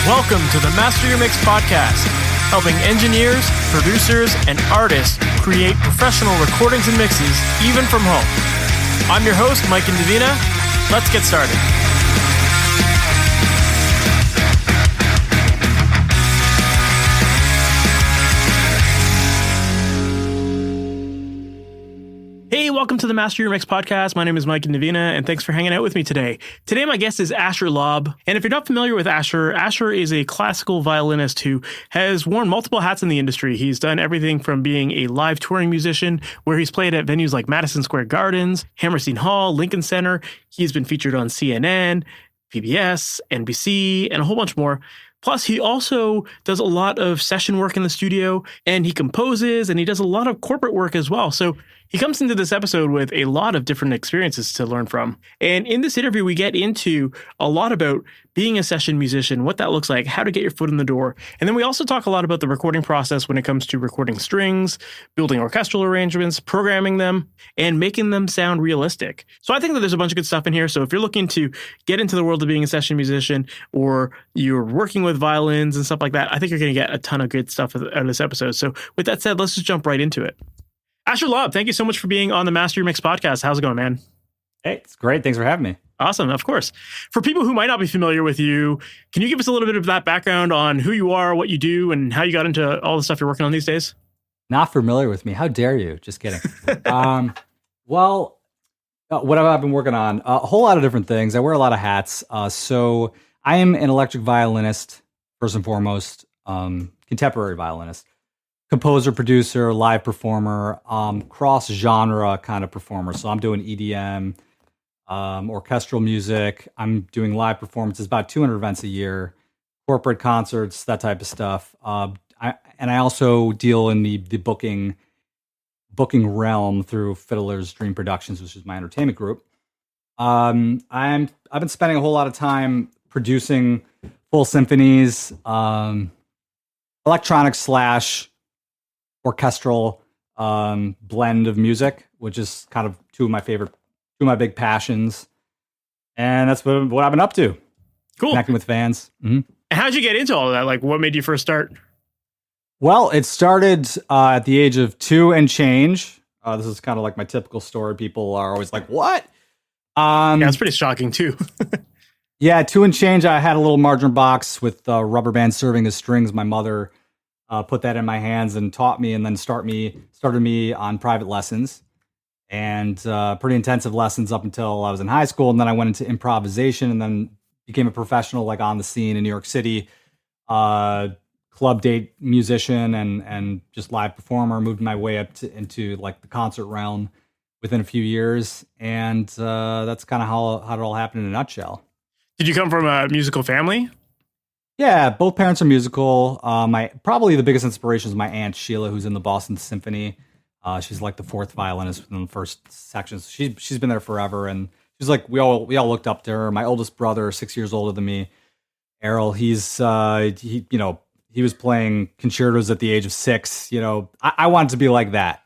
Welcome to the Master Your Mix podcast, helping engineers, producers, and artists create professional recordings and mixes, even from home. I'm your host, Mike and Davina. Let's get started. Hey, welcome to the Master Your Mix podcast. My name is Mike and Davina, and thanks for hanging out with me today. Today, my guest is Asher Laub. And if you're not familiar with Asher, Asher is a classical violinist who has worn multiple hats in the industry. He's done everything from being a live touring musician, where he's played at venues like Madison Square Gardens, Hammerstein Hall, Lincoln Center. He's been featured on CNN, PBS, NBC, and a whole bunch more. Plus, he also does a lot of session work in the studio, and he composes, and he does a lot of corporate work as well. So he comes into this episode with a lot of different experiences to learn from. And in this interview, we get into a lot about being a session musician, what that looks like, how to get your foot in the door. And then we also talk a lot about the recording process when it comes to recording strings, building orchestral arrangements, programming them, and making them sound realistic. So I think that there's a bunch of good stuff in here. So if you're looking to get into the world of being a session musician, or you're working with violins and stuff like that, I think you're going to get a ton of good stuff out of this episode. So with that said, let's just jump right into it. Asher Laub, thank you so much for being on the Master Your Mix podcast. How's it going, man? Hey, it's great. Thanks for having me. Awesome, of course. For people who might not be familiar with you, can you give us a little bit of that background on who you are, what you do, and how you got into all the stuff you're working on these days? Not familiar with me. How dare you? Just kidding. What have I been working on? A whole lot of different things. I wear a lot of hats. So I am an electric violinist, first and foremost, contemporary violinist. Composer, producer, live performer, cross-genre kind of performer. So I'm doing EDM, orchestral music. I'm doing live performances, about 200 events a year, corporate concerts, that type of stuff. I also deal in the booking realm through Fiddler's Dream Productions, which is my entertainment group. I've been spending a whole lot of time producing full symphonies, electronic / orchestral blend of music, which is kind of two of my big passions, and that's what I've been up to. Cool, connecting with fans. Mm-hmm. And how'd you get into all of that? Like, what made you first start? Well, it started at the age of 2 and change. This is kind of like my typical story. People are always like, "What?" Yeah, it's pretty shocking too. Yeah, 2 and change. I had a little margarine box with rubber bands serving as strings. My mother put that in my hands and taught me, and then started me on private lessons, and pretty intensive lessons up until I was in high school. And then I went into improvisation, and then became a professional, like on the scene in New York City, club date musician and just live performer. Moved my way up into like the concert realm within a few years, and that's kind of how it all happened in a nutshell. Did you come from a musical family? Yeah, both parents are musical. Probably the biggest inspiration is my aunt Sheila, who's in the Boston Symphony. She's like the fourth violinist in the first section. So she's been there forever, and she's like we all looked up to her. My oldest brother, 6 years older than me, Errol. He was playing concertos at the age of 6. I wanted to be like that.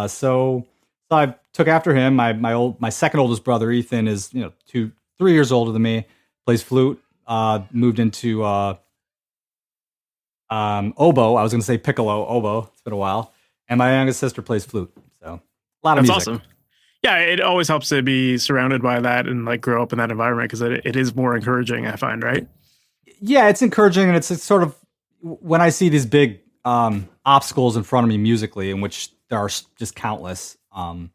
So I took after him. My second oldest brother, Ethan, is 3 years older than me. Plays flute. Moved into oboe. I was going to say piccolo, oboe. It's been a while. And my youngest sister plays flute. So a lot of music. That's awesome. Yeah, it always helps to be surrounded by that and like grow up in that environment, because it is more encouraging, I find, right? Yeah, it's encouraging, and it's sort of when I see these big obstacles in front of me musically, in which there are just countless. I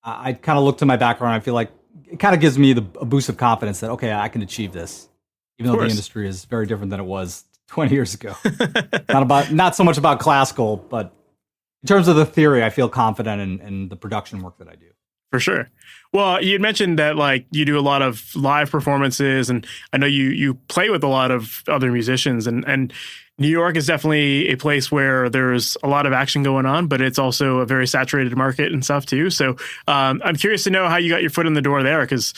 kind of look to my background. I feel like it kind of gives me a boost of confidence that, okay, I can achieve this, even though the industry is very different than it was 20 years ago. Not so much about classical, but in terms of the theory, I feel confident in the production work that I do. For sure. Well, you had mentioned that like you do a lot of live performances, and I know you play with a lot of other musicians, and New York is definitely a place where there's a lot of action going on, but it's also a very saturated market and stuff too. So I'm curious to know how you got your foot in the door there, because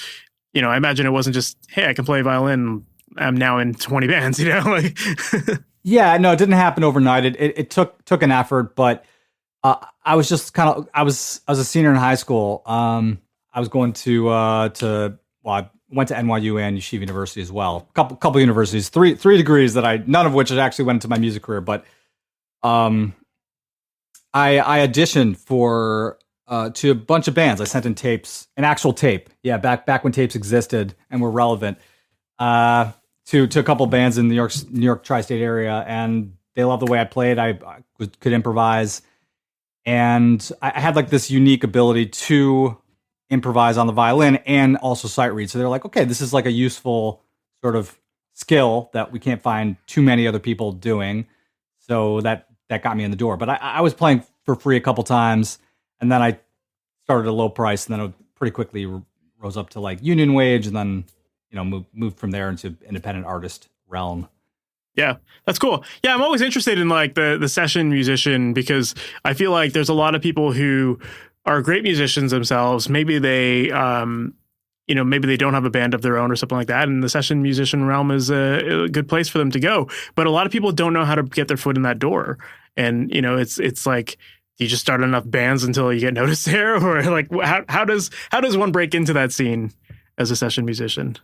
I imagine it wasn't just, hey, I can play violin, I'm now in 20 bands, like. Yeah, no, it didn't happen overnight. It took an effort, but I was just I was a senior in high school. I was going to went to NYU and Yeshiva University as well. Couple universities, three degrees that none of which actually went into my music career. But I auditioned for to a bunch of bands. I sent in tapes, an actual tape. Yeah, back when tapes existed and were relevant. To a couple bands in the New York tri-state area, and they loved the way I played. I could improvise, and I had like this unique ability to improvise on the violin and also sight read. So they're like, okay, this is like a useful sort of skill that we can't find too many other people doing. So that got me in the door. But I was playing for free a couple times, and then I started at a low price, and then it pretty quickly rose up to like union wage, and then moved from there into independent artist realm. Yeah, that's cool. Yeah, I'm always interested in like the session musician, because I feel like there's a lot of people who are great musicians themselves. Maybe they, maybe they don't have a band of their own or something like that, and the session musician realm is a good place for them to go. But a lot of people don't know how to get their foot in that door, and it's like, you just start enough bands until you get noticed there, or like how does one break into that scene as a session musician?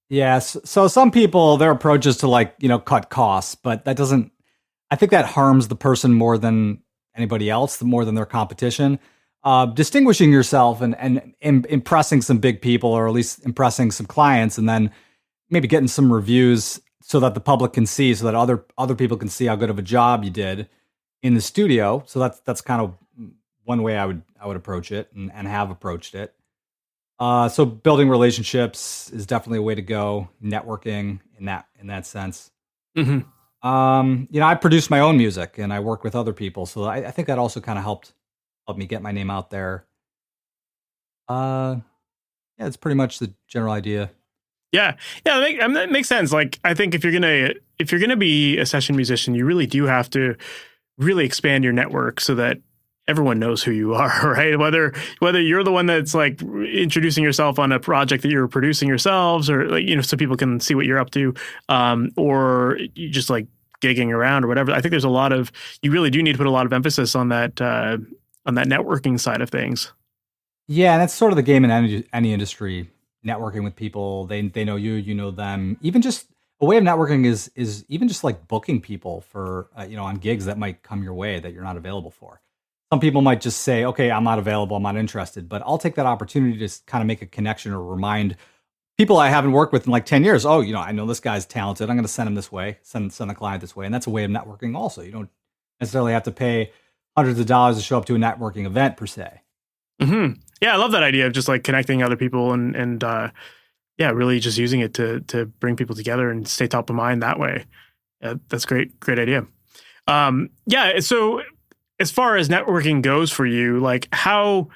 Yes. So some people, their approach is to like, cut costs, but I think that harms the person more than anybody else, more than their competition. Distinguishing yourself and impressing some big people, or at least impressing some clients, and then maybe getting some reviews so that the public can see, so that other people can see how good of a job you did in the studio. So that's kind of one way I would approach it and have approached it. So building relationships is definitely a way to go. Networking in that sense. Mm-hmm. I produce my own music and I work with other people, so I think that also kind of helped me get my name out there. It's pretty much the general idea. Yeah, that makes sense. Like, I think if you're gonna be a session musician, you really do have to really expand your network so that everyone knows who you are, right? Whether you're the one that's like introducing yourself on a project that you're producing yourselves, or like, so people can see what you're up to, or you just like gigging around or whatever. I think you really do need to put a lot of emphasis on that networking side of things. Yeah, and that's sort of the game in any industry. Networking with people, they know you, you know them. Even just a way of networking is even just like booking people for on gigs that might come your way that you're not available for. Some people might just say, okay, I'm not available, I'm not interested, but I'll take that opportunity to kind of make a connection or remind people I haven't worked with in like 10 years. Oh, I know this guy's talented. I'm going to send him this way, send a client this way. And that's a way of networking also. You don't necessarily have to pay hundreds of dollars to show up to a networking event per se. Mm-hmm. Yeah, I love that idea of just like connecting other people and really just using it to bring people together and stay top of mind that way. That's great idea. So as far as networking goes for you, like how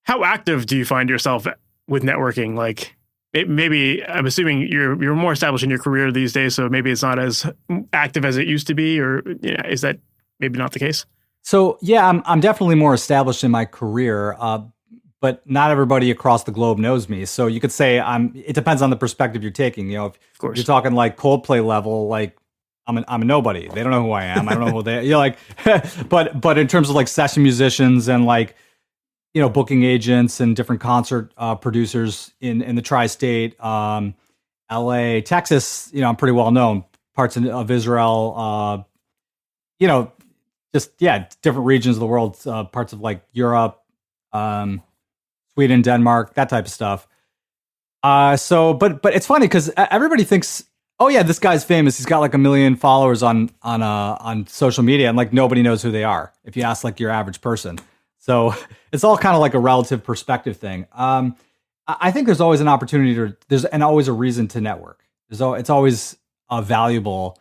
active do you find yourself with networking? Like maybe I'm assuming you're more established in your career these days, so maybe it's not as active as it used to be, or is that maybe not the case? So yeah, I'm definitely more established in my career, but not everybody across the globe knows me. So you could say it depends on the perspective you're taking. If you're talking like Coldplay level, like I'm a nobody. They don't know who I am. I don't know who they. But in terms of like session musicians and like booking agents and different concert producers in the tri-state, LA, Texas, I'm pretty well known. Parts of Israel, different regions of the world, parts of like Europe, Sweden, Denmark, that type of stuff. But it's funny because everybody thinks, oh yeah, this guy's famous. He's got like 1 million followers on social media, and like nobody knows who they are if you ask like your average person. So it's all kind of like a relative perspective thing. I think there's always an opportunity there's always a reason to network. It's always valuable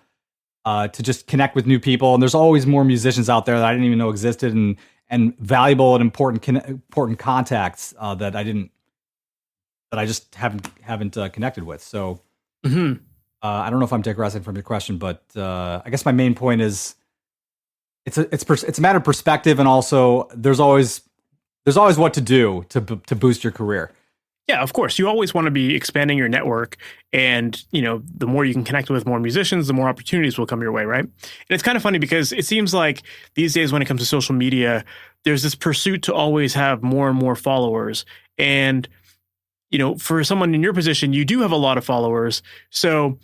to just connect with new people, and there's always more musicians out there that I didn't even know existed, and valuable and important contacts that I just haven't connected with. So. Mm-hmm. I don't know if I'm digressing from your question, but I guess my main point is it's a matter of perspective, and also there's always what to do to boost your career. Yeah, of course. You always want to be expanding your network, and the more you can connect with more musicians, the more opportunities will come your way, right? And it's kind of funny because it seems like these days when it comes to social media, there's this pursuit to always have more and more followers, and for someone in your position, you do have a lot of followers. So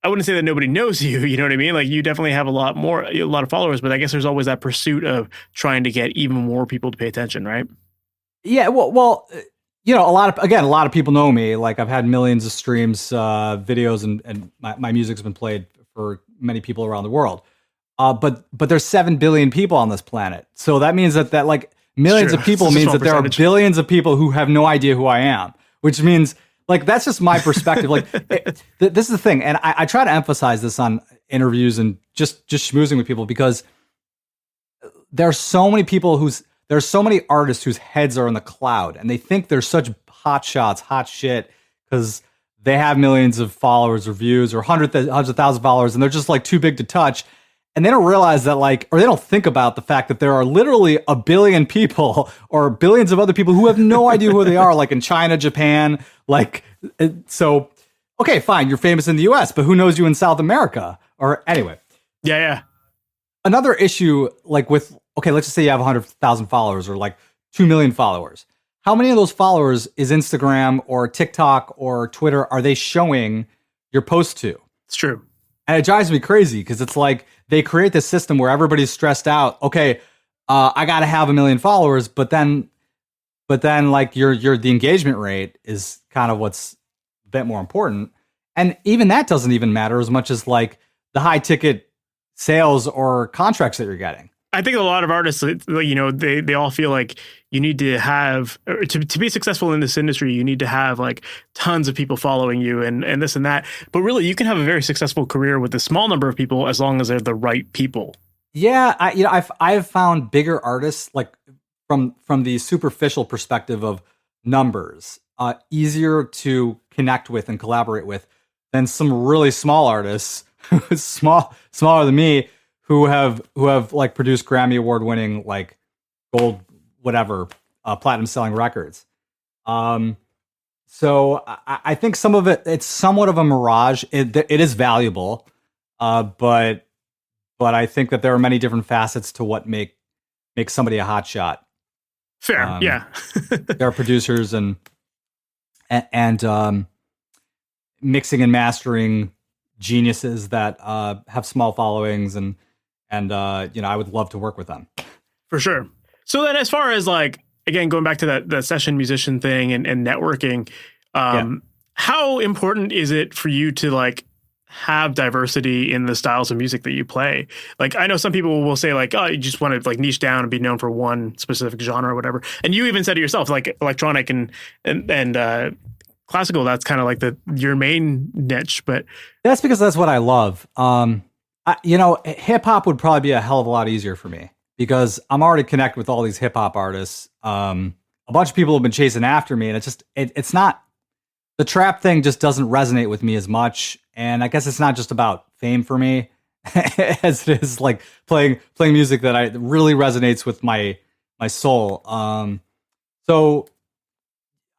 I wouldn't say that nobody knows you. You know what I mean? Like you definitely have a lot of followers, but I guess there's always that pursuit of trying to get even more people to pay attention, right? Yeah. Well, a lot of people know me. Like I've had millions of streams, videos, and my music's been played for many people around the world. But there's 7 billion people on this planet. So that means that like millions of people means that there are billions of people who have no idea who I am, which means like, that's just my perspective. Like this is the thing. And I try to emphasize this on interviews and just schmoozing with people, because there's so many artists whose heads are in the cloud and they think they're such hot shit because they have millions of followers or views or hundreds of thousand followers, and they're just like too big to touch. And they don't realize that or they don't think about the fact that there are literally a billion people or billions of other people who have no idea who they are, like in China, Japan, so, okay, fine, you're famous in the US, but who knows you in South America? Or anyway. Yeah. Another issue, let's just say you have 100,000 followers or 2 million followers. How many of those followers is Instagram or TikTok or Twitter are they showing your post to? It's true. And it drives me crazy because it's like they create this system where everybody's stressed out. Okay, I got to have 1 million followers, but then the engagement rate is kind of what's a bit more important. And even that doesn't even matter as much as the high ticket sales or contracts that you're getting. I think a lot of artists, they all feel like you need to have, to be successful in this industry, you need to have tons of people following you and this and that. But really, you can have a very successful career with a small number of people as long as they're the right people. Yeah, I've found bigger artists from the superficial perspective of numbers, easier to connect with and collaborate with than some really small artists, smaller than me, who have produced Grammy Award winning gold platinum selling records. So I think some of it's somewhat of a mirage. It is valuable, but I think that there are many different facets to what makes somebody a hot shot. Fair, yeah. There are producers and mixing and mastering geniuses that have small followings, and I would love to work with them. For sure. So then as far as again, going back to that session musician thing and networking, how important is it for you to have diversity in the styles of music that you play? I know some people will say oh, you just want to niche down and be known for one specific genre or whatever. And you even said it yourself, electronic and classical, that's kind of your main niche, but that's because that's what I love. Hip hop would probably be a hell of a lot easier for me because I'm already connected with all these hip hop artists. A bunch of people have been chasing after me, and it's not, the trap thing just doesn't resonate with me as much. And I guess it's not just about fame for me as it is playing music that really resonates with my soul. So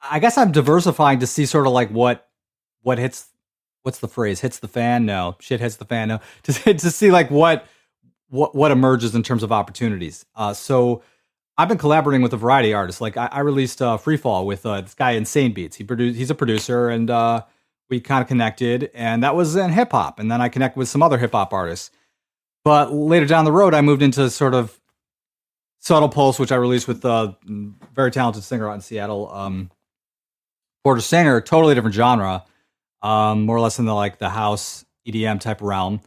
I guess I'm diversifying to see sort of what hits. What's the phrase? Hits the fan? No. Shit hits the fan? No. To see what emerges in terms of opportunities. So I've been collaborating with a variety of artists. I released Freefall with this guy Insane Beats. He's a producer, and we kind of connected, and that was in hip hop. And then I connected with some other hip hop artists. But later down the road, I moved into sort of Subtle Pulse, which I released with a very talented singer out in Seattle, Porter Singer, totally different genre. More or less in the house EDM type realm,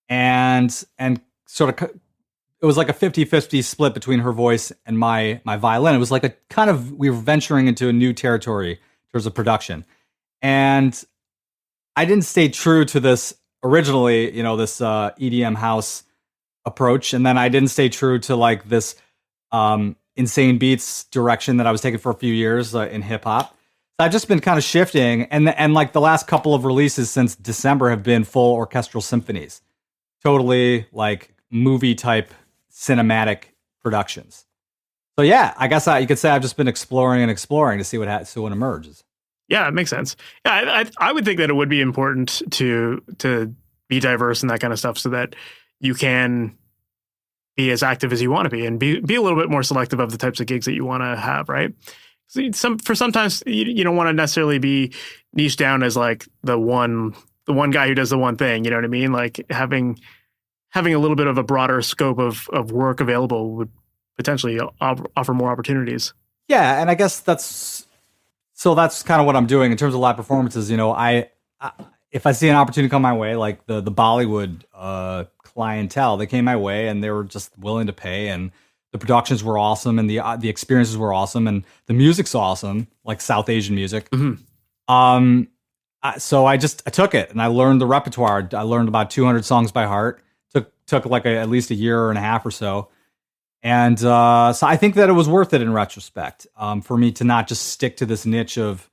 and sort of it was a 50-50 split between her voice and my violin. It was we were venturing into a new territory in terms of production, and I didn't stay true to this originally, this EDM house approach, and then I didn't stay true to this Insane Beats direction that I was taking for a few years in hip hop. I've just been kind of shifting, and the last couple of releases since December have been full orchestral symphonies, totally movie type cinematic productions. So yeah, I guess you could say I've just been exploring to see what emerges. Yeah, it makes sense. Yeah, I would think that it would be important to be diverse and that kind of stuff, so that you can be as active as you want to be and be a little bit more selective of the types of gigs that you want to have, right? sometimes you don't want to necessarily be niche down as like the one guy who does the one thing. You know what I mean? Like having a little bit of a broader scope of work available would potentially offer more opportunities. Yeah, and I guess that's kind of what I'm doing in terms of live performances. You know, I if I see an opportunity come my way, like the Bollywood clientele, they came my way and they were just willing to pay, and the productions were awesome, and the experiences were awesome, and the music's awesome, like South Asian music. Mm-hmm. So I took it and I learned the repertoire. I learned about 200 songs by heart. Took like at least a year and a half or so. And so I think that it was worth it in retrospect, for me to not just stick to this niche of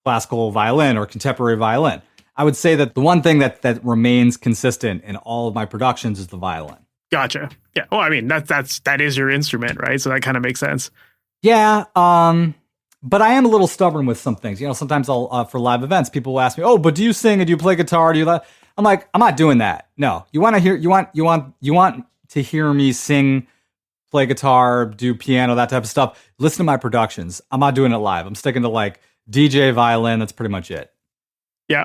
classical violin or contemporary violin. I would say that the one thing that remains consistent in all of my productions is the violin. Gotcha. Yeah. Well, I mean, that is your instrument, right? So that kind of makes sense. Yeah. But I am a little stubborn with some things. You know, sometimes I'll for live events, people will ask me, "Oh, but do you sing and do you play guitar? Do you?" I'm like, I'm not doing that. No. You want to hear me sing, play guitar, do piano, that type of stuff. Listen to my productions. I'm not doing it live. I'm sticking to like DJ violin. That's pretty much it. Yeah.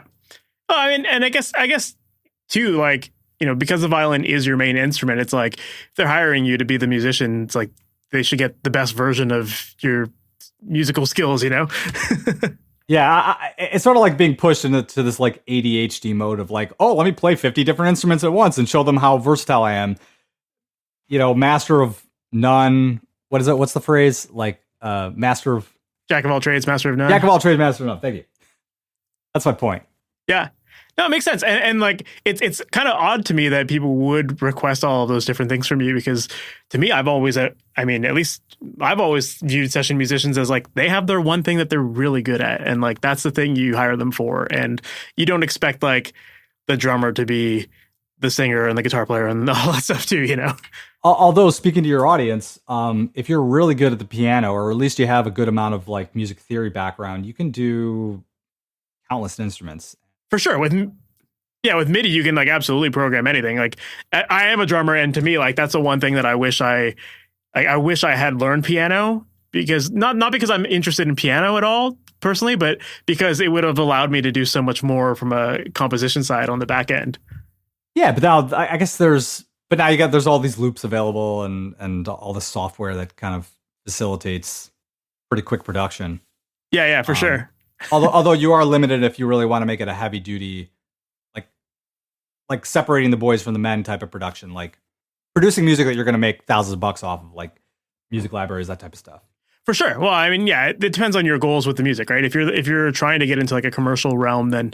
Well, I mean, and I guess too, like, you know, because the violin is your main instrument, it's like if they're hiring you to be the musician, it's like they should get the best version of your musical skills, you know? Yeah, it's sort of like being pushed into this like ADHD mode of like, oh, let me play 50 different instruments at once and show them how versatile I am. You know, master of none. What is it? What's the phrase? Like, master of... Jack of all trades, master of none. Jack of all trades, master of none. Thank you. That's my point. Yeah. No, it makes sense. And like, it's kind of odd to me that people would request all of those different things from you, because to me, I've always viewed session musicians as like, they have their one thing that they're really good at. And like, that's the thing you hire them for. And you don't expect like the drummer to be the singer and the guitar player and all that stuff too, you know? Although speaking to your audience, if you're really good at the piano, or at least you have a good amount of like music theory background, you can do countless instruments. For sure. With MIDI, you can like absolutely program anything. Like I am a drummer, and to me, like that's the one thing that I wish I had learned piano, because not because I'm interested in piano at all personally, but because it would have allowed me to do so much more from a composition side on the back end. Yeah, but now I guess there's all these loops available and all the software that kind of facilitates pretty quick production. Yeah, for sure. although you are limited if you really want to make it a heavy duty, like separating the boys from the men type of production, like producing music that you're going to make thousands of bucks off of, like music libraries, that type of stuff. For sure. Well, I mean, yeah, it depends on your goals with the music, right? If you're trying to get into like a commercial realm, then,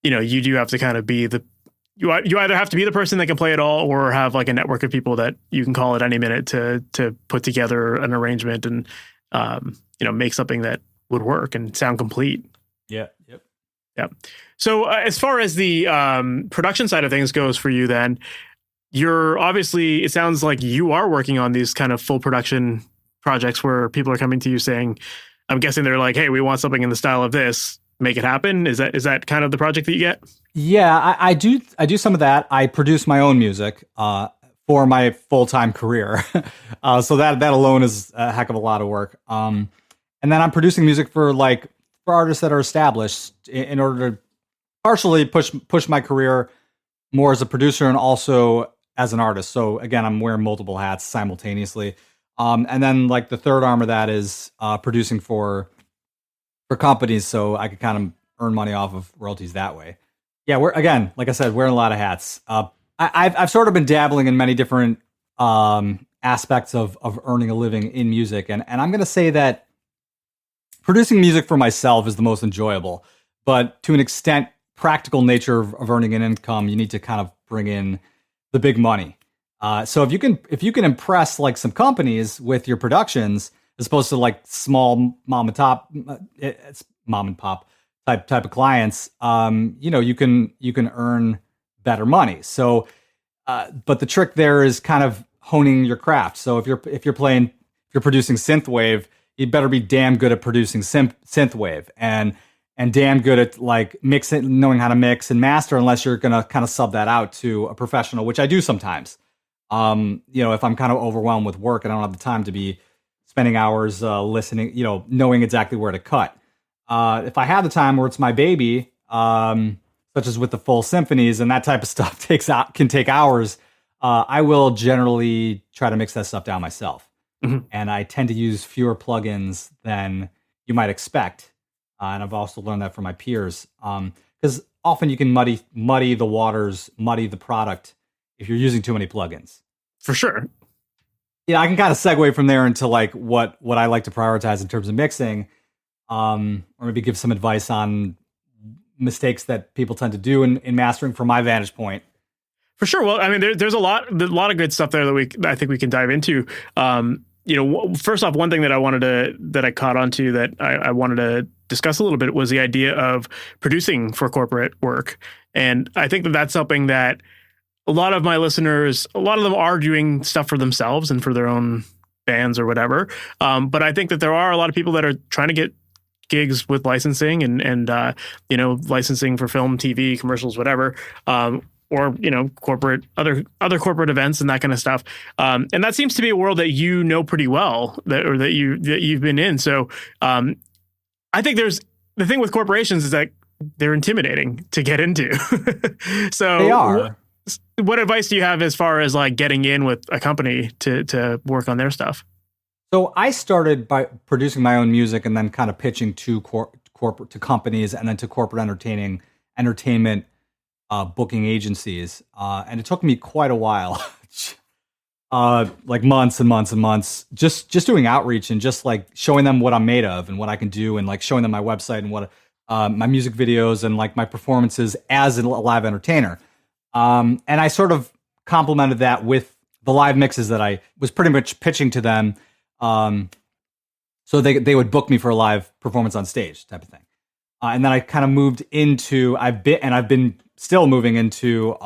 you know, you do have to kind of be you either have to be the person that can play it all, or have like a network of people that you can call at any minute to put together an arrangement and, you know, make something that would work and sound complete. Yeah. Yep. Yeah. So as far as the production side of things goes for you, then you're obviously, it sounds like you are working on these kind of full production projects where people are coming to you saying, I'm guessing they're like, hey, we want something in the style of this, make it happen. Is that kind of the project that you get? Yeah, I do some of that. I produce my own music for my full-time career. So that alone is a heck of a lot of work. And then I'm producing music for artists that are established in order to partially push my career more as a producer and also as an artist. So again, I'm wearing multiple hats simultaneously. And then like the third arm of that is producing for companies, so I could kind of earn money off of royalties that way. Yeah, we're, again, like I said, wearing a lot of hats. I've sort of been dabbling in many different aspects of earning a living in music, and I'm going to say that producing music for myself is the most enjoyable, but to an extent, practical nature of earning an income, you need to kind of bring in the big money. So if you can impress like some companies with your productions, as opposed to like small mom and pop type of clients, you know, you can earn better money. So, but the trick there is kind of honing your craft. So if you're producing synthwave, you better be damn good at producing synthwave and damn good at like knowing how to mix and master, unless you're gonna kind of sub that out to a professional, which I do sometimes. You know, if I'm kind of overwhelmed with work and I don't have the time to be spending hours listening, knowing exactly where to cut. If I have the time where it's my baby, such as with the full symphonies and that type of stuff can take hours, I will generally try to mix that stuff down myself. Mm-hmm. And I tend to use fewer plugins than you might expect. And I've also learned that from my peers. Because often you can muddy the waters, muddy the product if you're using too many plugins. For sure. Yeah, I can kind of segue from there into like what I like to prioritize in terms of mixing, or maybe give some advice on mistakes that people tend to do in mastering from my vantage point. For sure. Well, I mean, there's a lot of good stuff there that I think we can dive into. First off, one thing that I caught onto that I wanted to discuss a little bit was the idea of producing for corporate work. And I think that that's something that a lot of my listeners, a lot of them are doing stuff for themselves and for their own bands or whatever. But I think that there are a lot of people that are trying to get gigs with licensing and licensing for film, TV, commercials, whatever. Or corporate other corporate events and that kind of stuff, and that seems to be a world that you know pretty well that you've been in. So I think there's the thing with corporations is that they're intimidating to get into. So they are. What advice do you have as far as like getting in with a company to work on their stuff? So I started by producing my own music and then kind of pitching to corporate to companies and then to corporate entertainment. Booking agencies, and it took me quite a while, like months and months and months, just doing outreach and just like showing them what I'm made of and what I can do, and like showing them my website and what my music videos and like my performances as a live entertainer. And I sort of complemented that with the live mixes that I was pretty much pitching to them, so they would book me for a live performance on stage type of thing. And then I kind of moved into I've been still moving into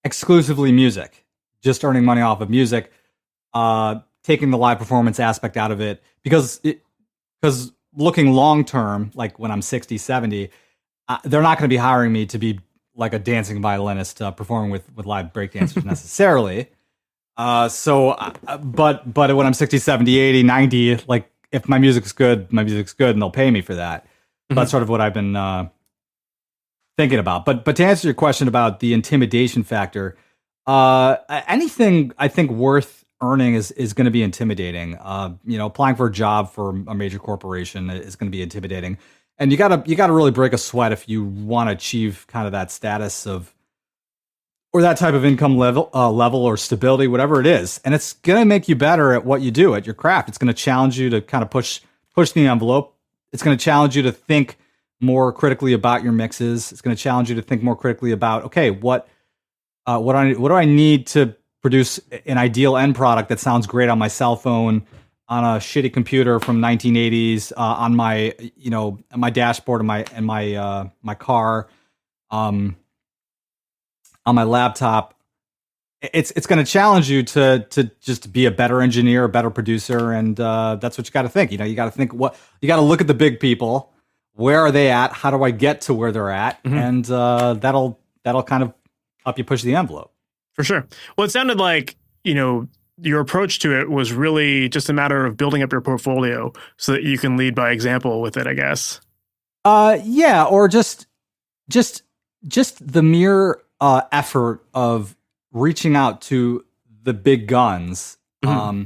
exclusively music, just earning money off of music, taking the live performance aspect out of it, because looking long term, like when I'm 60, 70, they're not going to be hiring me to be like a dancing violinist performing with live breakdancers necessarily. But when I'm 60, 70, 80, 90, like if my music's good and they'll pay me for that. Mm-hmm. That's sort of what I've been thinking about. But to answer your question about the intimidation factor, anything I think worth earning is going to be intimidating. Applying for a job for a major corporation is going to be intimidating, and you gotta really break a sweat if you want to achieve kind of that status of or that type of income level or stability, whatever it is. And it's going to make you better at what you do, at your craft. It's going to challenge you to kind of push the envelope. It's going to challenge you to think more critically about your mixes. It's going to challenge you to think more critically about, okay, what do I need to produce an ideal end product that sounds great on my cell phone, on a shitty computer from 1980s, on my my dashboard and my car, on my laptop. It's going to challenge you to just be a better engineer, a better producer, and that's what you got to think. You got to think you got to look at the big people. Where are they at? How do I get to where they're at? Mm-hmm. And that'll kind of help you push the envelope. For sure. Well, it sounded like your approach to it was really just a matter of building up your portfolio so that you can lead by example with it, I guess. Yeah, or just the mere effort of reaching out to the big guns, mm-hmm.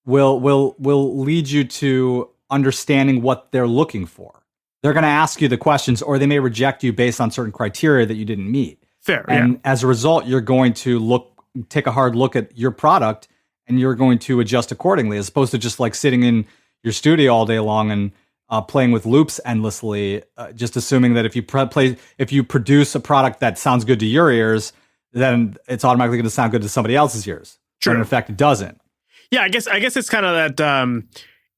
will lead you to understanding what they're looking for. They're going to ask you the questions, or they may reject you based on certain criteria that you didn't meet. Fair. And yeah. As a result, you're going to take a hard look at your product, and you're going to adjust accordingly, as opposed to just like sitting in your studio all day long and playing with loops endlessly, just assuming that if you produce a product that sounds good to your ears, then it's automatically going to sound good to somebody else's ears. True. But in fact, it doesn't. Yeah, I guess it's kind of that.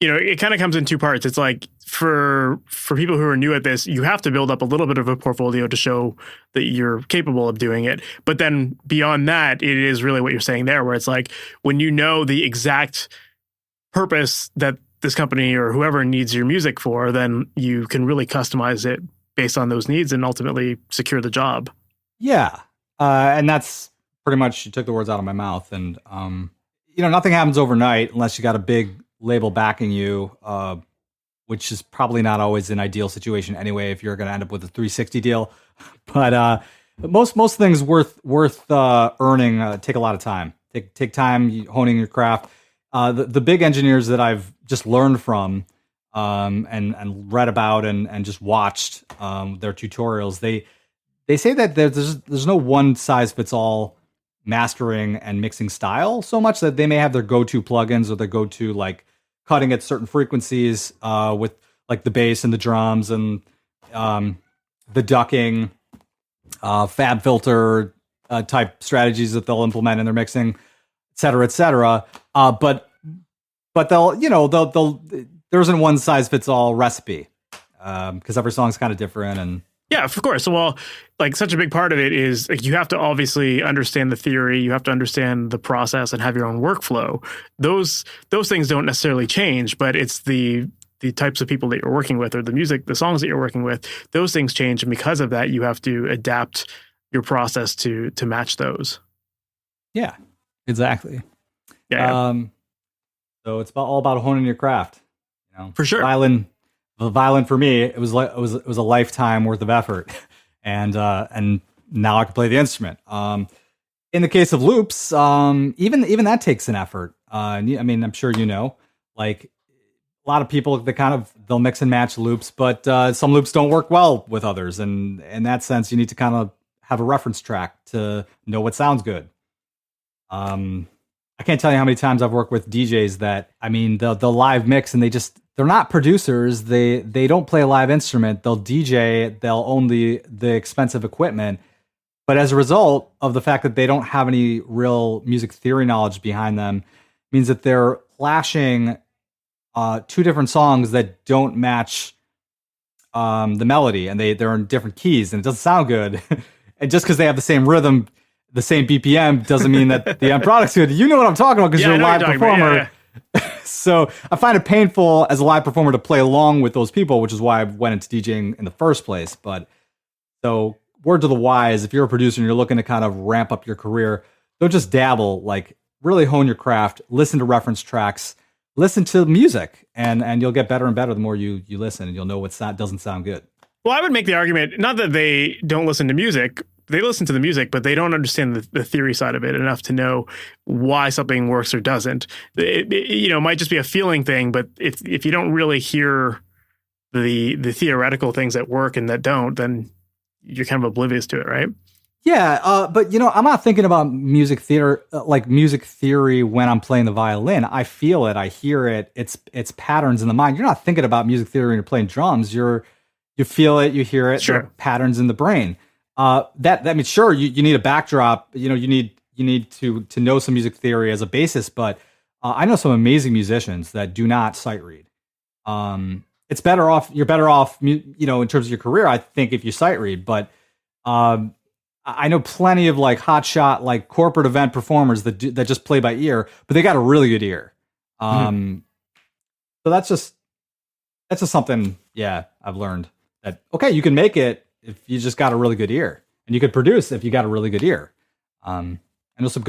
It kind of comes in two parts. It's like for people who are new at this, you have to build up a little bit of a portfolio to show that you're capable of doing it. But then beyond that, it is really what you're saying there, where it's like when you know the exact purpose that this company or whoever needs your music for, then you can really customize it based on those needs and ultimately secure the job. Yeah. And that's pretty much, you took the words out of my mouth. And nothing happens overnight unless you got a big label backing you, which is probably not always an ideal situation anyway if you're going to end up with a 360 deal. But most things worth earning take a lot of time. Take time honing your craft. The big engineers that I've just learned from and read about and just watched their tutorials, they say that there's no one size fits all mastering and mixing style, so much that they may have their go-to plugins or their go-to like cutting at certain frequencies with like the bass and the drums and the ducking, fab filter type strategies that they'll implement in their mixing, et cetera, et cetera. But they'll there isn't one size fits all recipe because every song's kind of different. And yeah, of course. Well, like such a big part of it is like you have to obviously understand the theory, you have to understand the process and have your own workflow. Those things don't necessarily change, but it's the types of people that you're working with or the songs that you're working with, those things change. And because of that, you have to adapt your process to match those. Yeah, exactly. Yeah. So it's all about honing your craft. For sure. The violin for me, it was a lifetime worth of effort, and now I can play the instrument. In the case of loops, even that takes an effort. I mean, I'm sure like a lot of people they'll mix and match loops, but some loops don't work well with others, and in that sense, you need to kind of have a reference track to know what sounds good. I can't tell you how many times I've worked with DJs that, I mean, they'll live mix and they're not producers. They don't play a live instrument. They'll DJ, they'll own the expensive equipment. But as a result of the fact that they don't have any real music theory knowledge behind them, means that they're flashing two different songs that don't match the melody, and they're in different keys and it doesn't sound good. And just because they have the same rhythm, the same BPM, doesn't mean that the end product's good. You know what I'm talking about because you're a live performer. So I find it painful as a live performer to play along with those people, which is why I went into DJing in the first place. But so word to the wise, if you're a producer and you're looking to kind of ramp up your career, don't just dabble, like really hone your craft, listen to reference tracks, listen to music, and you'll get better and better the more you listen, and you'll know what doesn't sound good. Well, I would make the argument, not that they don't listen to music, they listen to the music, but they don't understand the theory side of it enough to know why something works or doesn't. It might just be a feeling thing, but if you don't really hear the theoretical things that work and that don't, then you're kind of oblivious to it, right? Yeah, but I'm not thinking about music theory when I'm playing the violin. I feel it, I hear it. It's patterns in the mind. You're not thinking about music theory when you're playing drums. You feel it, you hear it. Sure. There are patterns in the brain. That means sure you need a backdrop. You need to know some music theory as a basis. But I know some amazing musicians that do not sight read. It's better off. You're better off. In terms of your career, I think if you sight read. But I know plenty of like hotshot like corporate event performers that just play by ear, but they got a really good ear. So that's just something. Yeah, I've learned that okay, you can make it if you just got a really good ear, and you could produce if you got a really good ear. I know some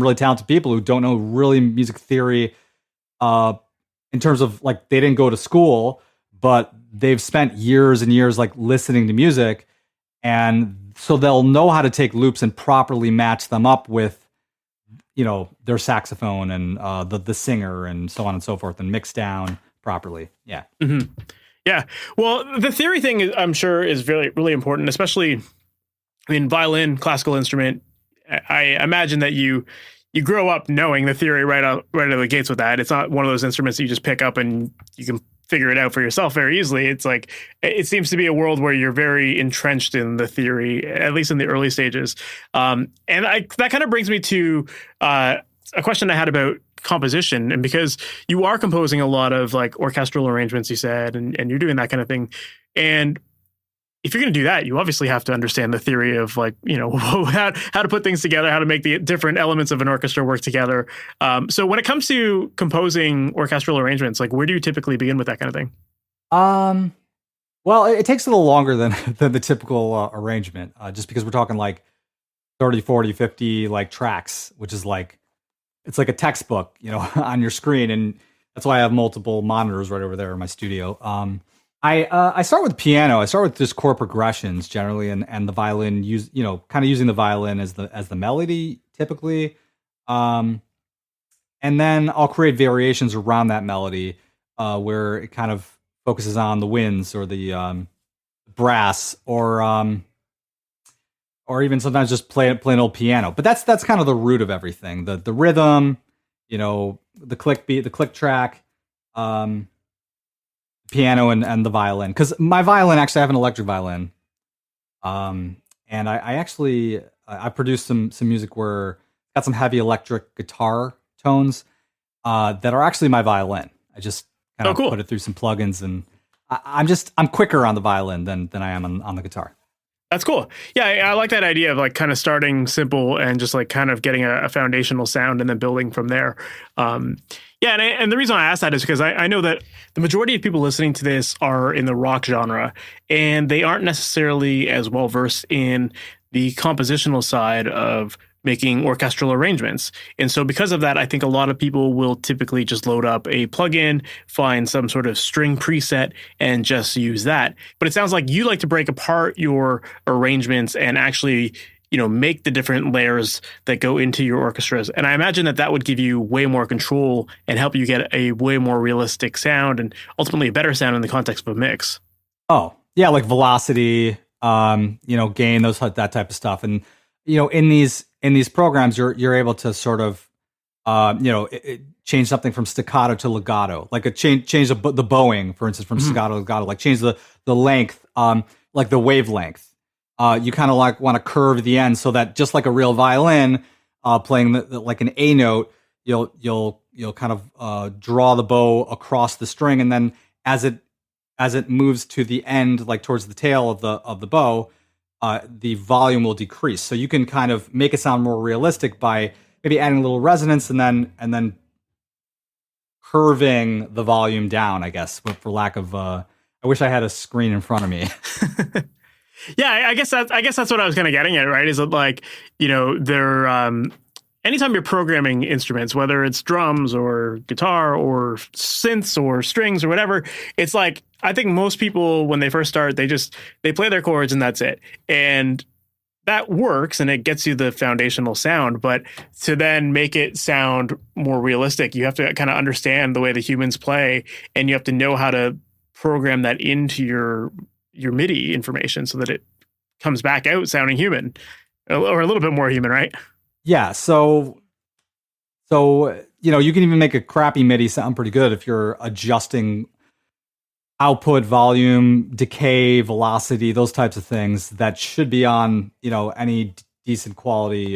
really talented people who don't know really music theory in terms of like they didn't go to school, but they've spent years and years like listening to music, and so they'll know how to take loops and properly match them up with their saxophone and the singer and so on and so forth, and mix down properly. Yeah. Mm-hmm. Yeah. Well, the theory thing, I'm sure, is really, really important, especially in violin, classical instrument. I imagine that you grow up knowing the theory right out of the gates with that. It's not one of those instruments that you just pick up and you can figure it out for yourself very easily. It's like, it seems to be a world where you're very entrenched in the theory, at least in the early stages. And that kind of brings me to a question I had about composition. And because you are composing a lot of like orchestral arrangements, you said, and you're doing that kind of thing. And if you're going to do that, you obviously have to understand the theory of like, how to put things together, how to make the different elements of an orchestra work together. So when it comes to composing orchestral arrangements, like where do you typically begin with that kind of thing? Well, it takes a little longer than the typical arrangement, just because we're talking like 30, 40, 50 like tracks, which is like it's like a textbook, on your screen, and that's why I have multiple monitors right over there in my studio. I start with piano. I start with just chord progressions generally, and the violin kind of using the violin as the melody typically, and then I'll create variations around that melody where it kind of focuses on the winds or the brass or even sometimes just play an old piano. But that's kind of the root of everything. The rhythm, the click beat, the click track, piano and the violin. Because my violin, actually, I have an electric violin. And I actually produced some music where got some heavy electric guitar tones that are actually my violin. I just kind of put it through some plugins, and I'm quicker on the violin than I am on the guitar. That's cool. Yeah, I like that idea of like kind of starting simple and just like kind of getting a foundational sound and then building from there. And the reason I asked that is because I know that the majority of people listening to this are in the rock genre, and they aren't necessarily as well versed in the compositional side of making orchestral arrangements. And so because of that, I think a lot of people will typically just load up a plugin, find some sort of string preset, and just use that. But it sounds like you like to break apart your arrangements and actually, make the different layers that go into your orchestras. And I imagine that would give you way more control and help you get a way more realistic sound and ultimately a better sound in the context of a mix. Oh, yeah, like velocity, gain, that type of stuff. And, in these programs, you're able to sort of, change something from staccato to legato, like change the bowing, for instance, from staccato to legato, like change the length, like the wavelength. You kind of like want to curve the end so that just like a real violin, playing like an A note, you'll kind of draw the bow across the string, and then as it moves to the end, like towards the tail of the bow, the volume will decrease. So you can kind of make it sound more realistic by maybe adding a little resonance and then curving the volume down, I guess, for lack of. I wish I had a screen in front of me. Yeah, I guess that's what I was kind of getting at, right? Is it like, anytime you're programming instruments, whether it's drums or guitar or synths or strings or whatever, it's like, I think most people, when they first start, they play their chords and that's it. And that works and it gets you the foundational sound. But to then make it sound more realistic, you have to kind of understand the way the humans play, and you have to know how to program that into your MIDI information so that it comes back out sounding human, or a little bit more human, right? Yeah. So you can even make a crappy MIDI sound pretty good if you're adjusting output, volume, decay, velocity, those types of things that should be on, any decent quality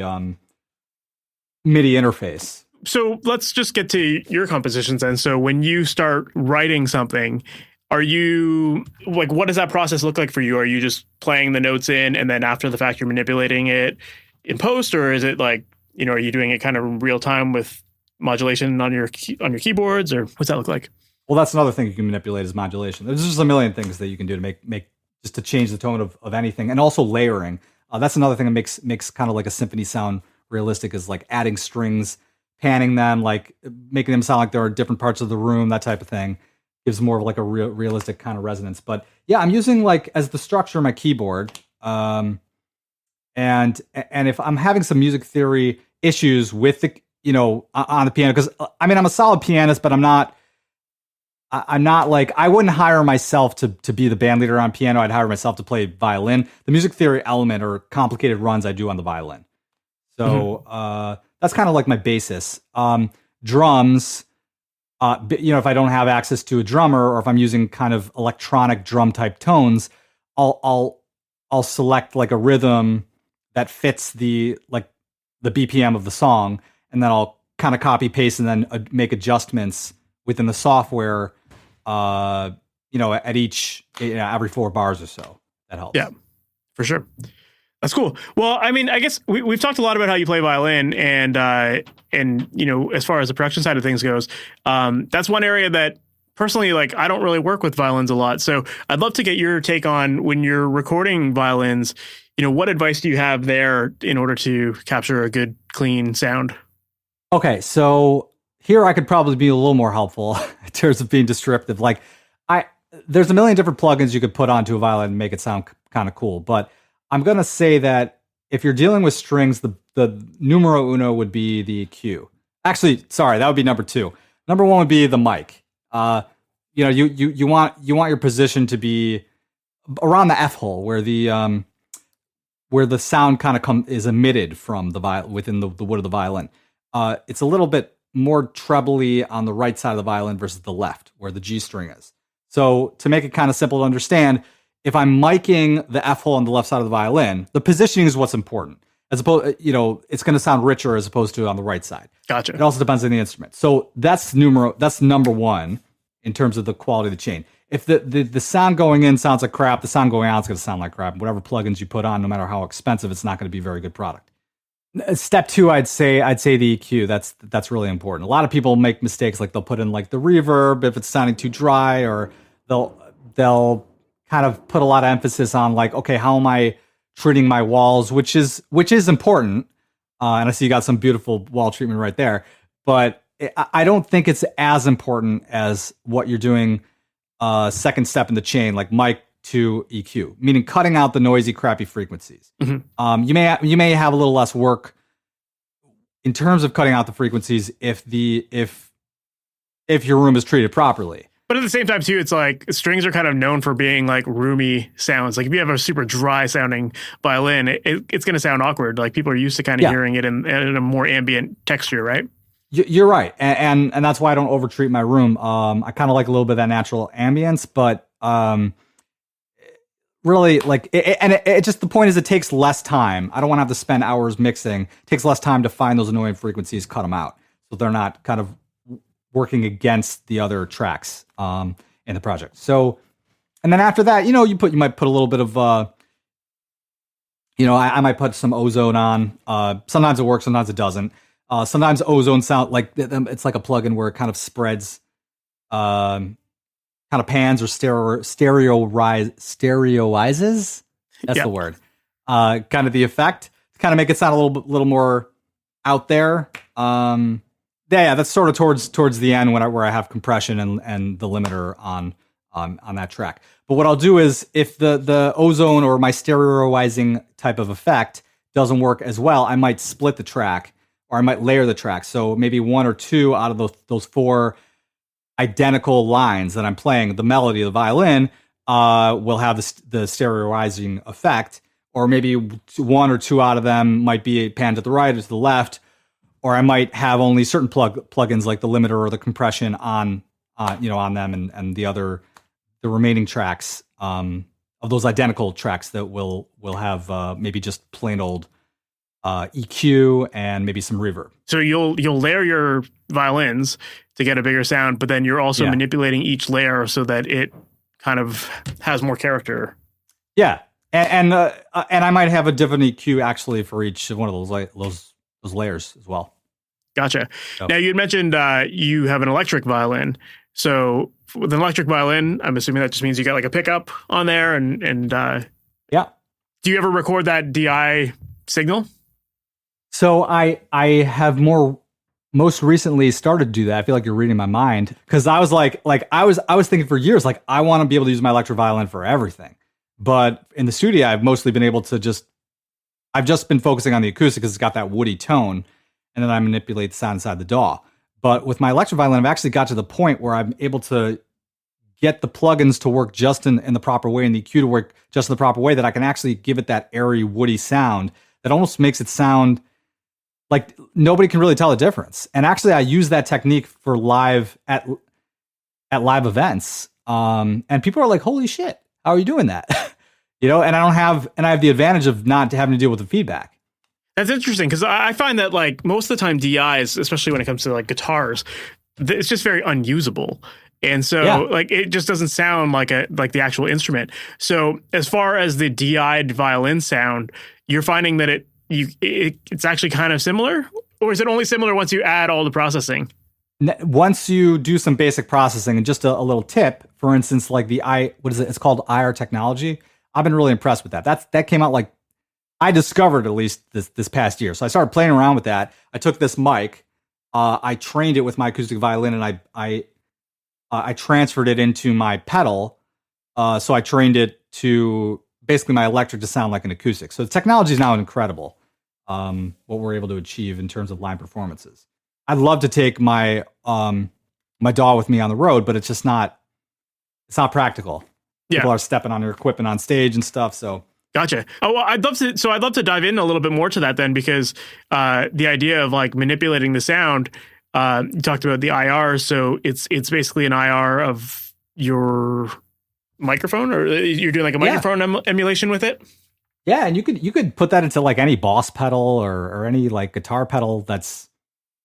MIDI interface. So let's just get to your compositions then. So when you start writing something, are you like, what does that process look like for you? Are you just playing the notes in and then after the fact you're manipulating it in post, or is it like, are you doing it kind of real time with modulation on your keyboards, or what's that look like? Well, that's another thing you can manipulate is modulation. There's just a million things that you can do to make just to change the tone of anything, and also layering. That's another thing that makes kind of like a symphony sound realistic, is like adding strings, panning them, like making them sound like there are different parts of the room, that type of thing. Gives more of like a realistic kind of resonance. But yeah, I'm using like as the structure my keyboard. And if I'm having some music theory issues with the, on the piano, because I'm a solid pianist, but I'm not like, I wouldn't hire myself to be the band leader on piano. I'd hire myself to play violin. The music theory element or complicated runs I do on the violin. So that's kind of like my basis. Drums, if I don't have access to a drummer, or if I'm using kind of electronic drum type tones, I'll select like a rhythm that fits the BPM of the song, and then I'll kind of copy paste and then make adjustments within the software, at each, every 4 bars or so. That helps. Yeah, for sure. That's cool. Well, I guess we've talked a lot about how you play violin, and as far as the production side of things goes, that's one area that personally, like, I don't really work with violins a lot. So I'd love to get your take on when you're recording violins, what advice do you have there in order to capture a good, clean sound? Okay, so here I could probably be a little more helpful in terms of being descriptive. Like, I there's a million different plugins you could put onto a violin and make it sound kind of cool. But I'm gonna say that if you're dealing with strings, the numero uno would be the EQ. Actually, sorry, that would be number two. Number one would be the mic. You want your position to be around the F hole where the sound kind of is emitted from the violin within the wood of the violin. It's a little bit more trebly on the right side of the violin versus the left, where the G string is. So to make it kind of simple to understand, if I'm miking the F hole on the left side of the violin, the positioning is what's important. As opposed, it's going to sound richer as opposed to on the right side. Gotcha. It also depends on the instrument. So that's number one in terms of the quality of the chain. If the sound going in sounds like crap, the sound going out is going to sound like crap. Whatever plugins you put on, no matter how expensive, it's not going to be a very good product. Step two, I'd say the EQ. That's really important. A lot of people make mistakes, like they'll put in like the reverb if it's sounding too dry, or they'll kind of put a lot of emphasis on like, okay, how am I treating my walls, which is important. And I see you got some beautiful wall treatment right there, but I don't think it's as important as what you're doing. Second step in the chain, like mic to EQ, meaning cutting out the noisy, crappy frequencies. Mm-hmm. You may have a little less work in terms of cutting out the frequencies if your room is treated properly. But at the same time, too, it's like strings are kind of known for being like roomy sounds. Like if you have a super dry sounding violin, it's going to sound awkward. Like people are used to kind of hearing it in a more ambient texture, right? You're right. And that's why I don't overtreat my room. I kind of like a little bit of that natural ambience, but really like, it just, the point is it takes less time. I don't want to have to spend hours mixing. It takes less time to find those annoying frequencies, cut them out, so they're not kind of working against the other tracks in the project. So, and then after that, you might put a little bit of, I might put some ozone on. Sometimes it works, sometimes it doesn't. Sometimes ozone sound like it's like a plugin where it kind of spreads, kind of pans or stereoizes. That's the word. Kind of the effect to kind of make it sound a little more out there. That's sort of towards the end where I have compression and the limiter on that track. But what I'll do is if the ozone or my stereoizing type of effect doesn't work as well, I might split the track or I might layer the track. So maybe one or two out of those four identical lines that I'm playing, the melody of the violin will have the stereoizing effect, or maybe one or two out of them might be panned to the right or to the left. Or I might have only certain plugins like the limiter or the compression on them, and the remaining tracks of those identical tracks that will have maybe just plain old EQ and maybe some reverb. So you'll layer your violins to get a bigger sound, but then you're also manipulating each layer so that it kind of has more character. Yeah, and I might have a different EQ actually for each one of those layers as well. Gotcha. Now you had mentioned you have an electric violin. So with an electric violin, I'm assuming that just means you got like a pickup on there and yeah. Do you ever record that DI signal? So I have most recently started to do that. I feel like you're reading my mind, because I was I was thinking for years, like I want to be able to use my electric violin for everything. But in the studio, I've mostly been able to I've just been focusing on the acoustic because it's got that woody tone, and then I manipulate the sound inside the DAW. But with my electric violin, I've actually got to the point where I'm able to get the plugins to work just in the proper way and the EQ to work just in the proper way, that I can actually give it that airy, woody sound that almost makes it sound like nobody can really tell the difference. And actually, I use that technique for live at live events. And people are like, "Holy shit, how are you doing that?" And I have the advantage of not having to deal with the feedback. That's interesting, because I find that like most of the time DIs, especially when it comes to like guitars, it's just very unusable. And so like it just doesn't sound like the actual instrument. So as far as the DI'd violin sound, you're finding that it's actually kind of similar, or is it only similar once you add all the processing? Once you do some basic processing, and just a little tip, for instance, like it's called IR technology. I've been really impressed with that. That came out like I discovered at least this past year. So I started playing around with that. I took this mic I trained it with my acoustic violin, and I transferred it into my pedal. So I trained it to basically my electric to sound like an acoustic. So the technology is now incredible. What we're able to achieve in terms of live performances. I'd love to take my my DAW with me on the road, but it's just not. It's not practical. Yeah. People are stepping on their equipment on stage and stuff. So gotcha. Oh, well, I'd love to dive in a little bit more to that then, because the idea of like manipulating the sound. You talked about the IR, so it's basically an IR of your microphone, or you're doing like a microphone emulation with it. Yeah, and you could put that into like any Boss pedal or any like guitar pedal that's,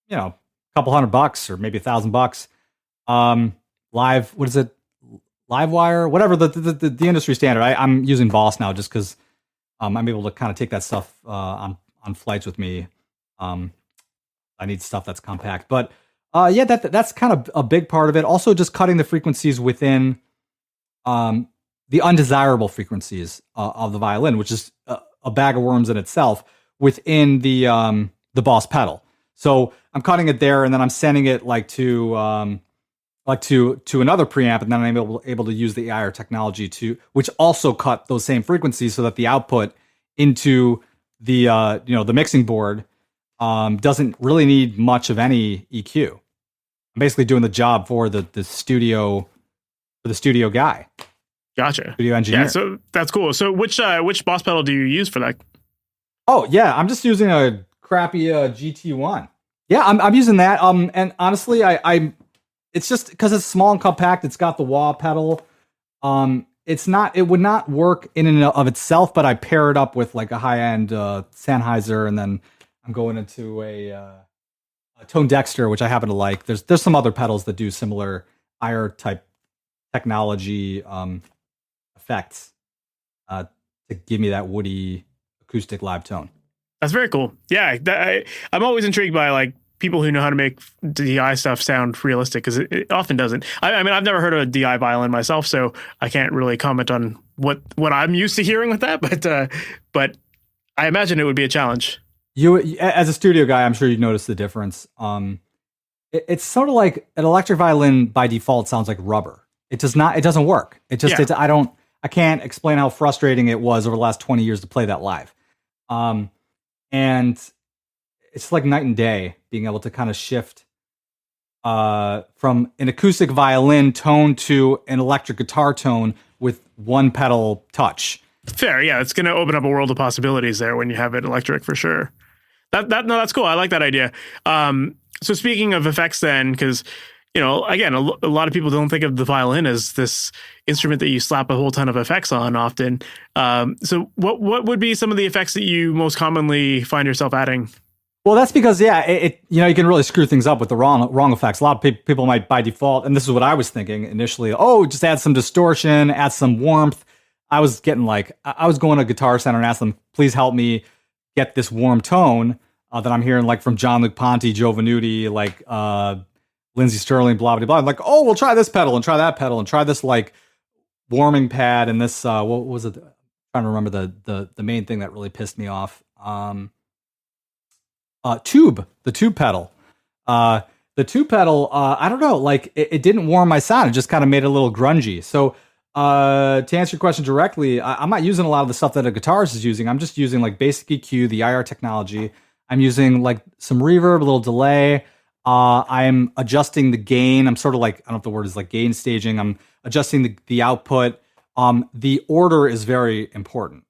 you know, a couple $100 or maybe $1,000. Live, what is it? Livewire, whatever the industry standard. I'm using Boss now just because I'm able to kind of take that stuff on flights with me. I need stuff that's compact, but that's kind of a big part of it. Also, just cutting the frequencies within the undesirable frequencies of the violin, which is a bag of worms in itself within the Boss pedal. So I'm cutting it there, and then I'm sending it to another preamp, and then I'm able to use the IR technology which also cut those same frequencies, so that the output into the the mixing board doesn't really need much of any EQ. I'm basically doing the job for the studio guy. Gotcha. Studio engineer. Yeah, so that's cool. So which Boss pedal do you use for that? Oh yeah, I'm just using a crappy GT1. Yeah, I'm using that. And honestly, it's just because it's small and compact. It's got the wah pedal. It would not work in and of itself, but I pair it up with like a high end Sennheiser, and then I'm going into a Tone Dexter, which I happen to like. There's some other pedals that do similar IR type technology effects to give me that woody acoustic live tone. That's very cool. Yeah, I'm always intrigued by like people who know how to make DI stuff sound realistic, because it often doesn't. I mean, I've never heard of a DI violin myself, so I can't really comment on what I'm used to hearing with that. But I imagine it would be a challenge. You, as a studio guy, I'm sure you'd notice the difference. It's sort of like an electric violin by default sounds like rubber. It doesn't work. I can't explain how frustrating it was over the last 20 years to play that live. And it's like night and day being able to kind of shift from an acoustic violin tone to an electric guitar tone with one pedal touch. Fair, yeah. It's going to open up a world of possibilities there when you have it electric, for sure. That's cool. I like that idea. So speaking of effects then, because, again, a lot of people don't think of the violin as this instrument that you slap a whole ton of effects on often. So what would be some of the effects that you most commonly find yourself adding? Well, that's because, you can really screw things up with the wrong effects. A lot of people might, by default, and this is what I was thinking initially, just add some distortion, add some warmth. I was going to Guitar Center and asked them, please help me get this warm tone that I'm hearing from John-Luc Ponty, Joe Venuti, Lindsey Sterling, blah, blah, blah. I'm like, we'll try this pedal and try that pedal and try this warming pad and this, what was it? I'm trying to remember the main thing that really pissed me off. The tube pedal. The tube pedal, I don't know, it didn't warm my sound. It just kind of made it a little grungy. So to answer your question directly, I'm not using a lot of the stuff that a guitarist is using. I'm just using basic EQ, the IR technology. I'm using some reverb, a little delay. I'm adjusting the gain. I'm sort of I don't know if the word is gain staging. I'm adjusting the output. The order is very important.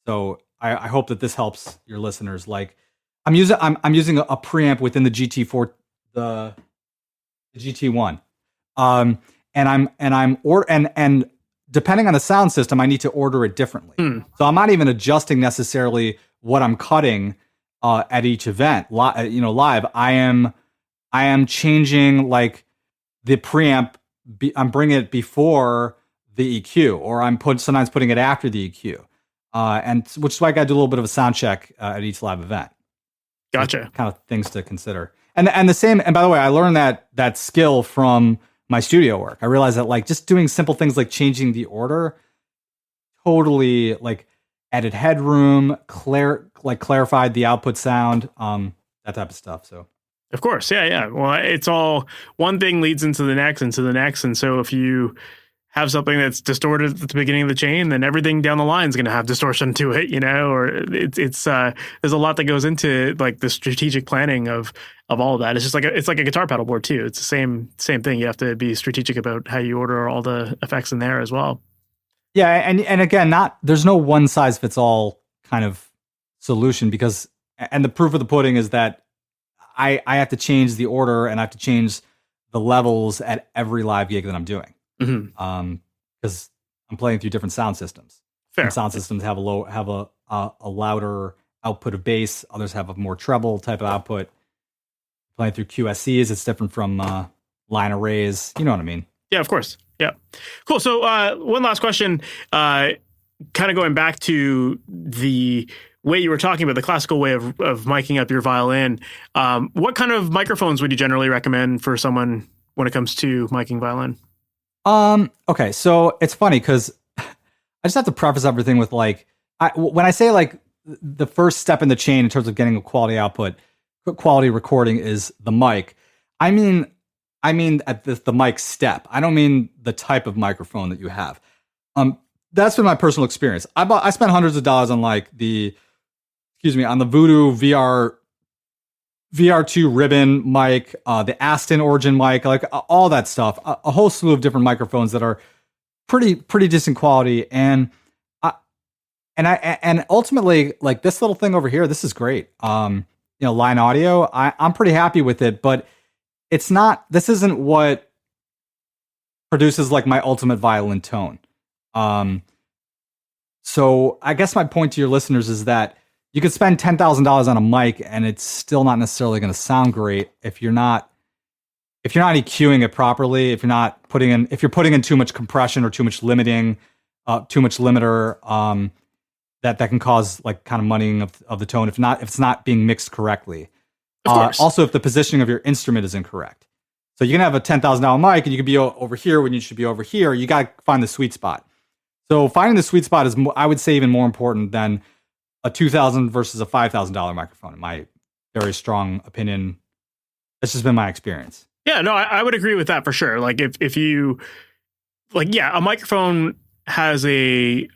So I hope that this helps your listeners. I'm using a preamp within the GT4, the GT1. And depending on the sound system, I need to order it differently. So I'm not even adjusting necessarily what I'm cutting at each event. Live, I am changing the preamp. I'm bringing it before the EQ, or I'm sometimes putting it after the EQ, and which is why I got to do a little bit of a sound check at each live event. Gotcha. Kind of things to consider, and the same. And by the way, I learned that skill from my studio work. I realized that just doing simple things like changing the order totally added headroom, clarified the output sound, that type of stuff. So Of course. Yeah. Yeah. Well, it's all one thing leads into the next, into the next. And so if you have something that's distorted at the beginning of the chain, then everything down the line is going to have distortion to it, or it's there's a lot that goes into like the strategic planning of all of that. It's just like it's like a guitar pedal board too. It's the same thing. You have to be strategic about how you order all the effects in there as well. Yeah. And again, there's no one size fits all kind of solution and the proof of the pudding is that I have to change the order and I have to change the levels at every live gig that I'm doing. Because I'm playing through different sound systems. Fair. Some sound systems have a louder output of bass. Others have a more treble type of output. Playing through QSCs, it's different from line arrays. You know what I mean? Yeah, of course. Yeah. Cool. So one last question, kind of going back to the way you were talking about the classical way of miking up your violin. What kind of microphones would you generally recommend for someone when it comes to miking violin? Okay, so it's funny because I just have to preface everything with when I say like the first step in the chain in terms of getting a quality output, quality recording is the mic. I mean at the mic step. I don't mean the type of microphone that you have. That's been my personal experience. I spent hundreds of dollars on on the Voodoo VR2 ribbon mic, the Aston Origin mic, like all that stuff, a whole slew of different microphones that are pretty decent quality. And ultimately, like this little thing over here, this is great. Line audio, I'm pretty happy with it, but this isn't what produces like my ultimate violin tone. So I guess my point to your listeners is that you could spend $10,000 on a mic and it's still not necessarily going to sound great if you're not EQing it properly, if you're putting in too much compression or too much limiting, too much limiter, that can cause like kind of muddying of the tone if it's not being mixed correctly. Also, if the positioning of your instrument is incorrect. So you can have a $10,000 mic and you could be over here when you should be over here. You got to find the sweet spot. So finding the sweet spot is, I would say, even more important than a $2,000 versus a $5,000 microphone, in my very strong opinion. That's just been my experience. Yeah, no, I would agree with that for sure. Like if you, a microphone has a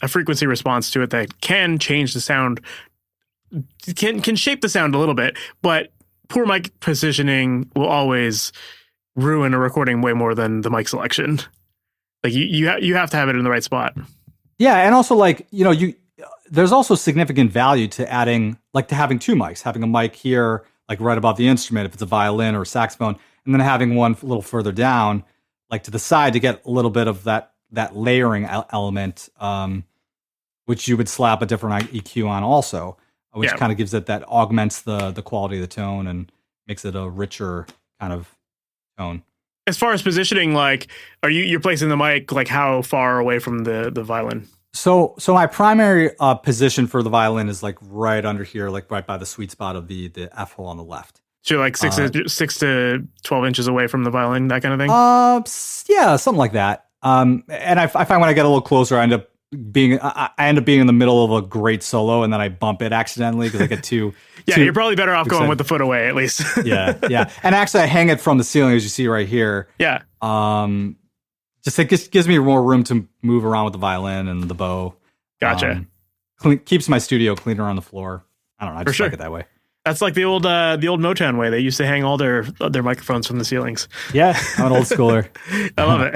frequency response to it that can change the sound, can shape the sound a little bit, but poor mic positioning will always ruin a recording way more than the mic selection. Like you have to have it in the right spot. Yeah, and also there's also significant value to having two mics, having a mic here, like right above the instrument, if it's a violin or a saxophone, and then having one a little further down, like to the side, to get a little bit of that layering element, which you would slap a different EQ on also, which kind of gives it that augments the quality of the tone and makes it a richer kind of tone. As far as positioning, you're placing the mic like how far away from the violin? So my primary position for the violin is like right under here, like right by the sweet spot of the F hole on the left. So you're like 6 to 12 inches away from the violin, that kind of thing? Yeah, something like that. And I find when I get a little closer, I end up being in the middle of a great solo, and then I bump it accidentally because I get too. Yeah, you're probably better off going with the foot away at least. yeah. And actually, I hang it from the ceiling, as you see right here. Yeah. Just it gives me more room to move around with the violin and the bow. Gotcha. Keeps my studio cleaner on the floor. I don't know. I just like it that way. That's like the old Motown way. They used to hang all their microphones from the ceilings. Yeah, I'm an old schooler. I love it.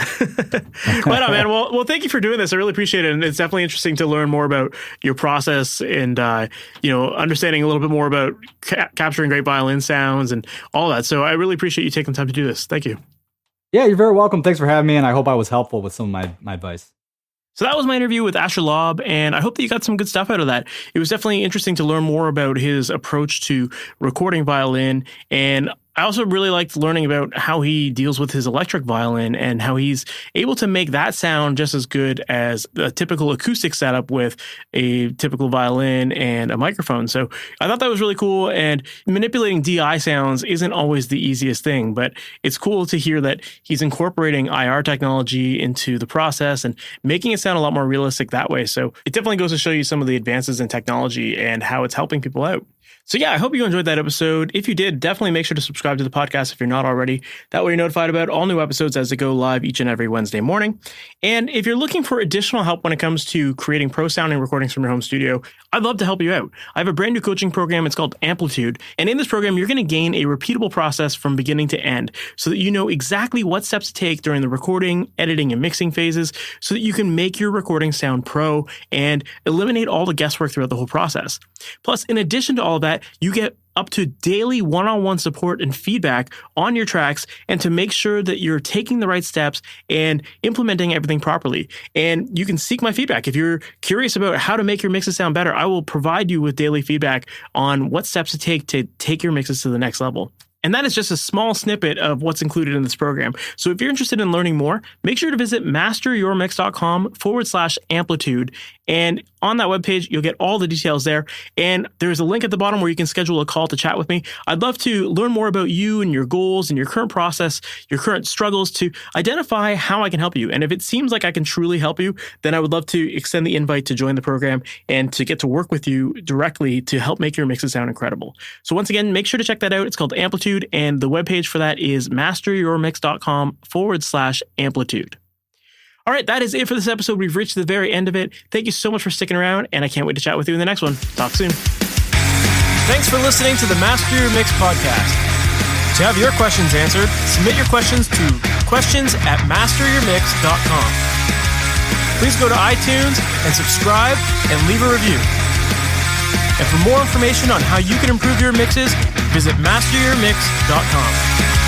Right on, man. Well, thank you for doing this. I really appreciate it, and it's definitely interesting to learn more about your process and understanding a little bit more about capturing great violin sounds and all that. So I really appreciate you taking the time to do this. Thank you. Yeah, you're very welcome. Thanks for having me, and I hope I was helpful with some of my advice. So that was my interview with Asher Laub, and I hope that you got some good stuff out of that. It was definitely interesting to learn more about his approach to recording violin, and I also really liked learning about how he deals with his electric violin and how he's able to make that sound just as good as a typical acoustic setup with a typical violin and a microphone. So I thought that was really cool, and manipulating DI sounds isn't always the easiest thing, but it's cool to hear that he's incorporating IR technology into the process and making it sound a lot more realistic that way. So it definitely goes to show you some of the advances in technology and how it's helping people out. So yeah, I hope you enjoyed that episode. If you did, definitely make sure to subscribe to the podcast if you're not already. That way you're notified about all new episodes as they go live each and every Wednesday morning. And if you're looking for additional help when it comes to creating pro sounding recordings from your home studio, I'd love to help you out. I have a brand new coaching program. It's called Amplitude. And in this program, you're going to gain a repeatable process from beginning to end so that you know exactly what steps to take during the recording, editing, and mixing phases so that you can make your recording sound pro and eliminate all the guesswork throughout the whole process. Plus, in addition to all of that, you get up to daily one-on-one support and feedback on your tracks and to make sure that you're taking the right steps and implementing everything properly. And you can seek my feedback. If you're curious about how to make your mixes sound better, I will provide you with daily feedback on what steps to take your mixes to the next level. And that is just a small snippet of what's included in this program. So if you're interested in learning more, make sure to visit MasterYourMix.com/amplitude. And on that webpage, you'll get all the details there. And there's a link at the bottom where you can schedule a call to chat with me. I'd love to learn more about you and your goals and your current process, your current struggles, to identify how I can help you. And if it seems like I can truly help you, then I would love to extend the invite to join the program and to get to work with you directly to help make your mixes sound incredible. So once again, make sure to check that out. It's called Amplitude, and the webpage for that is MasterYourMix.com/amplitude. All right, that is it for this episode. We've reached the very end of it. Thank you so much for sticking around, and I can't wait to chat with you in the next one. Talk soon. Thanks for listening to the Master Your Mix podcast. To have your questions answered, submit your questions to questions@masteryourmix.com. Please go to iTunes and subscribe and leave a review. And for more information on how you can improve your mixes, visit MasterYourMix.com.